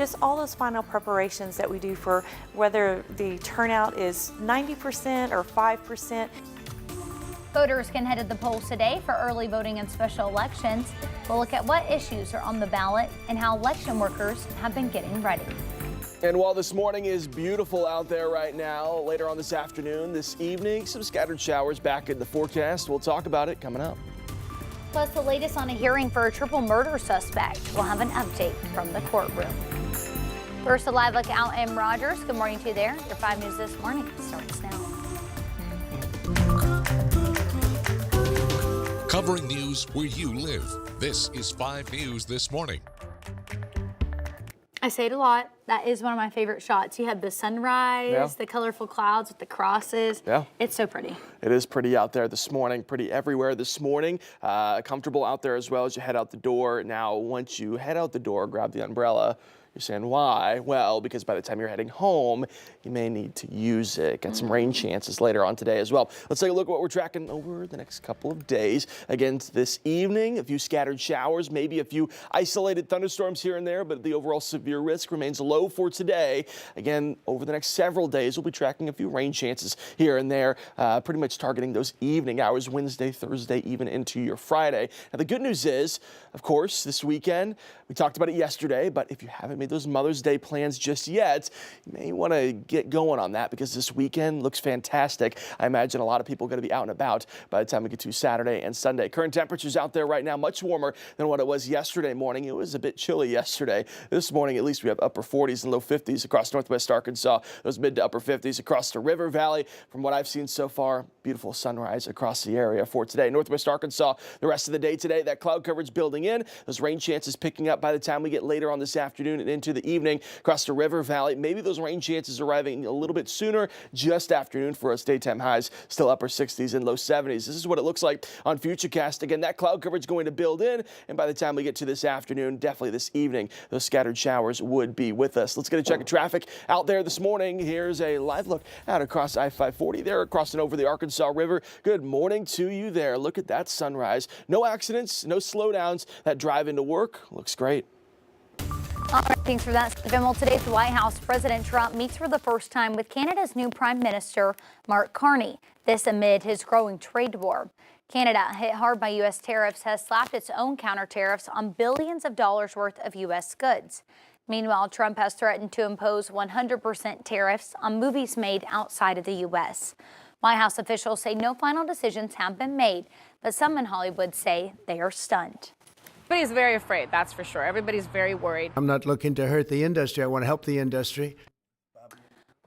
Just all those final preparations that we do for whether the turnout is 90% or 5%. Voters can head to the polls today for early voting and special elections. We'll look at what issues are on the ballot and how election workers have been getting ready. And while this morning is beautiful out there right now, later on this afternoon, this evening, some scattered showers back in the forecast. We'll talk about it coming up. Plus, the latest on a hearing for a triple murder suspect. We'll have an update from the courtroom. First, a live look out in Rogers. Good morning to you there. Your 5 News this morning starts now. Covering news where you live. This is 5 News This Morning. I say it a lot. That is one of my favorite shots. You have the sunrise, the colorful clouds with the crosses. Yeah. It's so pretty. It is pretty out there this morning, pretty everywhere this morning. Comfortable out there as well as you head out the door. Now, once you head out the door, grab the umbrella. You're saying why? Well, because by the time you're heading home, you may need to use it. Got some rain chances later on today as well. Let's take a look at what we're tracking over the next couple of days. Again, this evening, a few scattered showers, maybe a few isolated thunderstorms here and there, but the overall severe risk remains low for today. Again, over the next several days, we'll be tracking a few rain chances here and there, pretty much targeting those evening hours, Wednesday, Thursday, even into your Friday. Now, the good news is, of course, this weekend, we talked about it yesterday, but if you haven't made those Mother's Day plans just yet, you may want to get going on that because this weekend looks fantastic. I imagine a lot of people are going to be out and about by the time we get to Saturday and Sunday. Current temperatures out there right now, much warmer than what it was yesterday morning. It was a bit chilly yesterday. This morning, at least, we have upper 40s and low 50s across northwest Arkansas. Those mid to upper 50s across the River Valley. From what I've seen so far, beautiful sunrise across the area for today. Northwest Arkansas, the rest of the day today, that cloud coverage building in. Those rain chances picking up by the time we get later on this afternoon and into the evening across the River Valley. Maybe those rain chances arriving a little bit sooner, just afternoon for us. Daytime highs still upper 60s and low 70s. This is what it looks like on Futurecast. Again, that cloud coverage going to build in, and by the time we get to this afternoon, definitely this evening, those scattered showers would be with us. Let's get a check of traffic out there this morning. Here's a live look out across I-540 there, crossing over the Arkansas River. Good morning to you there. Look at that sunrise. No accidents, no slowdowns. That drive into work looks great. All right, thanks for that, Stephen. Well, today at the White House, President Trump meets for the first time with Canada's new Prime Minister, Mark Carney. This amid his growing trade war. Canada, hit hard by U.S. tariffs, has slapped its own counter tariffs on billions of dollars worth of U.S. goods. Meanwhile, Trump has threatened to impose 100% tariffs on movies made outside of the U.S. White House officials say no final decisions have been made, but some in Hollywood say they are stunned. Everybody's very afraid, that's for sure. Everybody's very worried. I'm not looking to hurt the industry. I want to help the industry.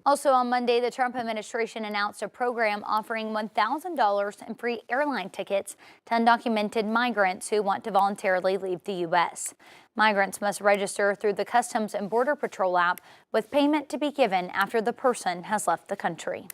Also on Monday, the Trump administration announced a program offering $1,000 in free airline tickets to undocumented migrants who want to voluntarily leave the U.S. Migrants must register through the Customs and Border Patrol app, with payment to be given after the person has left the country.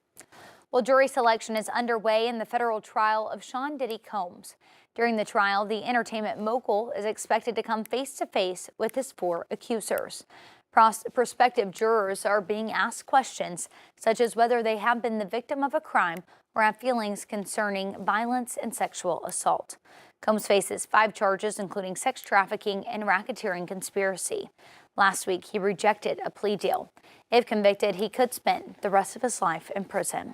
Well, jury selection is underway in the federal trial of Sean Diddy Combs. During the trial, the entertainment mogul is expected to come face-to-face with his 4 accusers. Prospective jurors are being asked questions such as whether they have been the victim of a crime or have feelings concerning violence and sexual assault. Combs faces 5 charges, including sex trafficking and racketeering conspiracy. Last week, he rejected a plea deal. If convicted, he could spend the rest of his life in prison.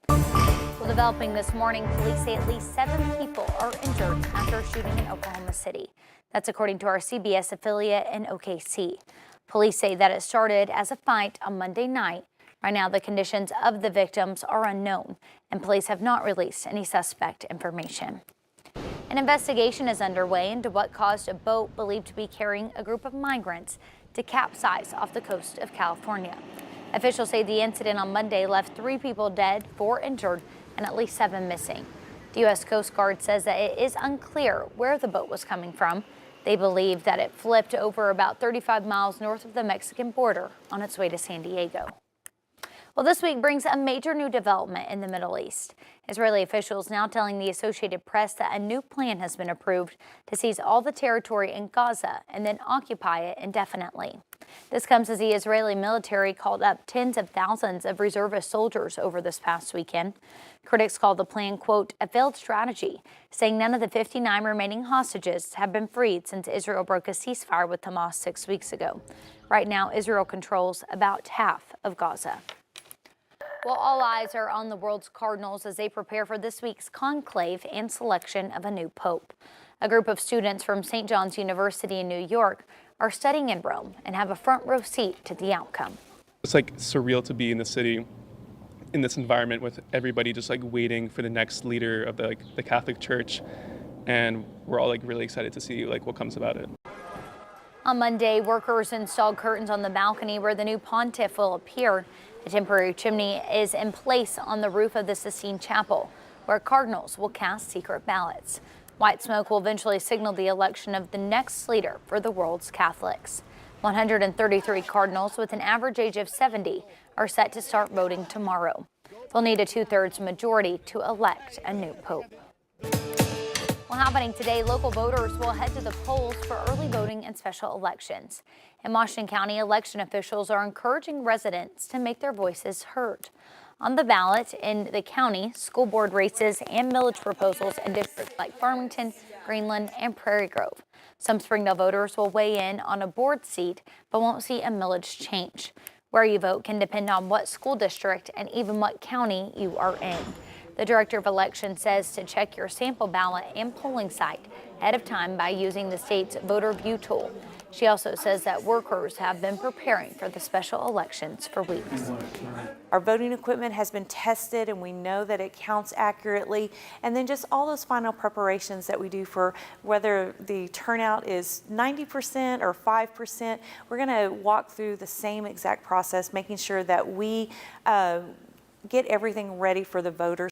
Well, developing this morning, police say at least 7 people are injured after a shooting in Oklahoma City. That's according to our CBS affiliate in OKC. Police say that it started as a fight on Monday night. Right now, the conditions of the victims are unknown, and police have not released any suspect information. An investigation is underway into what caused a boat believed to be carrying a group of migrants to capsize off the coast of California. Officials say the incident on Monday left 3 people dead, 4 injured, and at least 7 missing. The U.S. Coast Guard says that it is unclear where the boat was coming from. They believe that it flipped over about 35 miles north of the Mexican border on its way to San Diego. Well, this week brings a major new development in the Middle East. Israeli officials now telling the Associated Press that a new plan has been approved to seize all the territory in Gaza and then occupy it indefinitely. This comes as the Israeli military called up tens of thousands of reservist soldiers over this past weekend. Critics call the plan, quote, a failed strategy, saying none of the 59 remaining hostages have been freed since Israel broke a ceasefire with Hamas 6 weeks ago. Right now, Israel controls about half of Gaza. Well, all eyes are on the world's cardinals as they prepare for this week's conclave and selection of a new pope. A group of students from St. John's University in New York are studying in Rome and have a front row seat to the outcome. It's like surreal to be in the city, in this environment with everybody just like waiting for the next leader of the Catholic Church, and we're all like really excited to see like what comes about it. On Monday, workers installed curtains on the balcony where the new pontiff will appear. A temporary chimney is in place on the roof of the Sistine Chapel, where cardinals will cast secret ballots. White smoke will eventually signal the election of the next leader for the world's Catholics. 133 cardinals with an average age of 70 are set to start voting tomorrow. They'll need a 2/3 majority to elect a new pope. Well, happening today, local voters will head to the polls for early voting and special elections. In Washington County, election officials are encouraging residents to make their voices heard. On the ballot in the county, school board races and millage proposals in districts like Farmington, Greenland, and Prairie Grove. Some Springdale voters will weigh in on a board seat, but won't see a millage change. Where you vote can depend on what school district and even what county you are in. The Director of Elections says to check your sample ballot and polling site ahead of time by using the state's voter view tool. She also says that workers have been preparing for the special elections for weeks. Our voting equipment has been tested and we know that it counts accurately. And then just all those final preparations that we do for whether the turnout is 90% or 5%, we're going to walk through the same exact process, making sure that we get everything ready for the voters.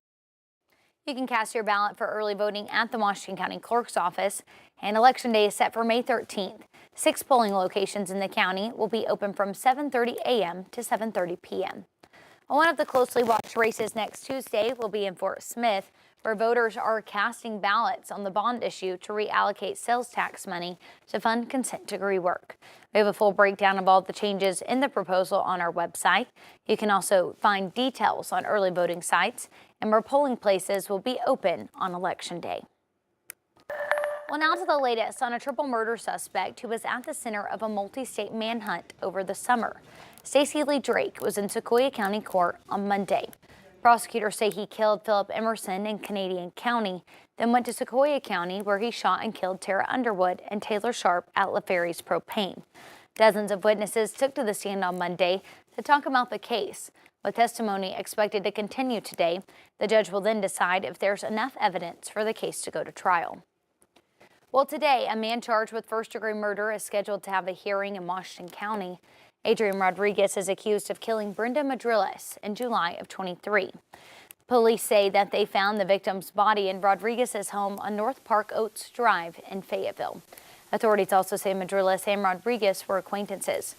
You can cast your ballot for early voting at the Washington County Clerk's office, and Election Day is set for May 13th. 6 polling locations in the county will be open from 7:30 a.m. to 7:30 p.m. One of the closely watched races next Tuesday will be in Fort Smith, where voters are casting ballots on the bond issue to reallocate sales tax money to fund consent decree work. We have a full breakdown of all the changes in the proposal on our website. You can also find details on early voting sites and where polling places will be open on Election Day. Well, now to the latest on a triple murder suspect who was at the center of a multi-state manhunt over the summer. Stacey Lee Drake was in Sequoyah County Court on Monday. Prosecutors say he killed Philip Emerson in Canadian County, then went to Sequoyah County where he shot and killed Tara Underwood and Taylor Sharp at LaFerry's Propane. Dozens of witnesses took to the stand on Monday to talk about the case. With testimony expected to continue today, the judge will then decide if there's enough evidence for the case to go to trial. Well, today, a man charged with first-degree murder is scheduled to have a hearing in Washington County. Adrian Rodriguez is accused of killing Brenda Madriles in July of 23. Police say that they found the victim's body in Rodriguez's home on North Park Oats Drive in Fayetteville. Authorities also say Madriles and Rodriguez were acquaintances.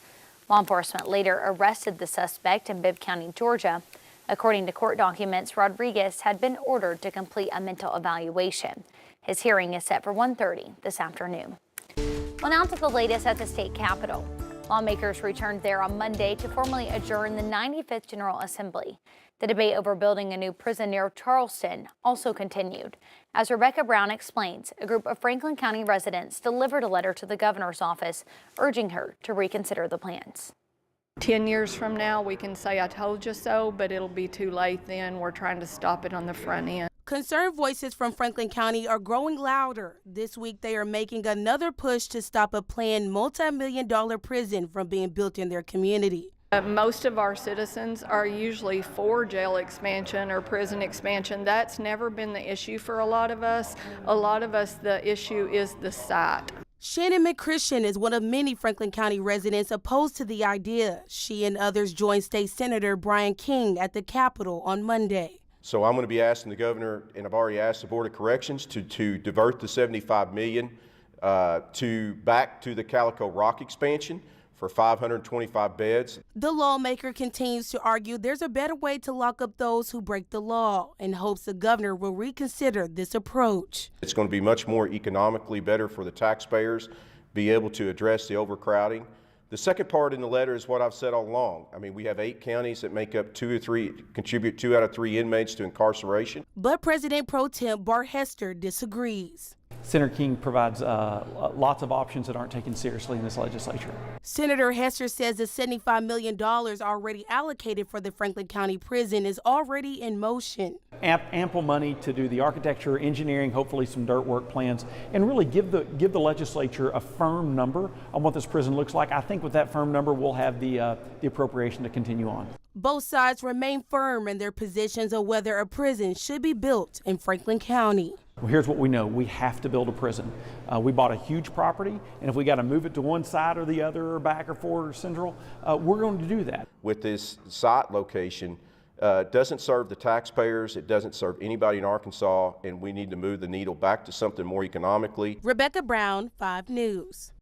Law enforcement later arrested the suspect in Bibb County, Georgia. According to court documents, Rodriguez had been ordered to complete a mental evaluation. His hearing is set for 1:30 this afternoon. Well, now to the latest at the state capitol. Lawmakers returned there on Monday to formally adjourn the 95th General Assembly. The debate over building a new prison near Charleston also continued. As Rebecca Brown explains, a group of Franklin County residents delivered a letter to the governor's office urging her to reconsider the plans. 10 years from now, we can say, I told you so, but it'll be too late then. We're trying to stop it on the front end. Concerned voices from Franklin County are growing louder. This week, they are making another push to stop a planned multi-million-dollar prison from being built in their community. Most of our citizens are usually for jail expansion or prison expansion. That's never been the issue for a lot of us. A lot of us, the issue is the site. Shannon McChristian is one of many Franklin County residents opposed to the idea. She and others joined State Senator Brian King at the Capitol on Monday. So I'm going to be asking the governor, and I've already asked the Board of Corrections to divert the $75 million back to the Calico Rock expansion for 525 beds. The lawmaker continues to argue there's a better way to lock up those who break the law and hopes the governor will reconsider this approach. It's going to be much more economically better for the taxpayers, be able to address the overcrowding. The second part in the letter is what I've said all along. I mean, we have 8 counties that make up contribute 2 out of 3 inmates to incarceration. But President Pro Tem Bart Hester disagrees. Senator King provides lots of options that aren't taken seriously in this legislature. Senator Hester says the $75 million already allocated for the Franklin County Prison is already in motion. Ample money to do the architecture, engineering, hopefully some dirt work plans, and really give the legislature a firm number on what this prison looks like. I think with that firm number, we'll have the appropriation to continue on. Both sides remain firm in their positions on whether a prison should be built in Franklin County. Well, here's what we know. We have to build a prison. We bought a huge property, and if we got to move it to one side or the other or back or forward or central, we're going to do that. With this site location, doesn't serve the taxpayers, it doesn't serve anybody in Arkansas, and we need to move the needle back to something more economically. Rebecca Brown, 5 News.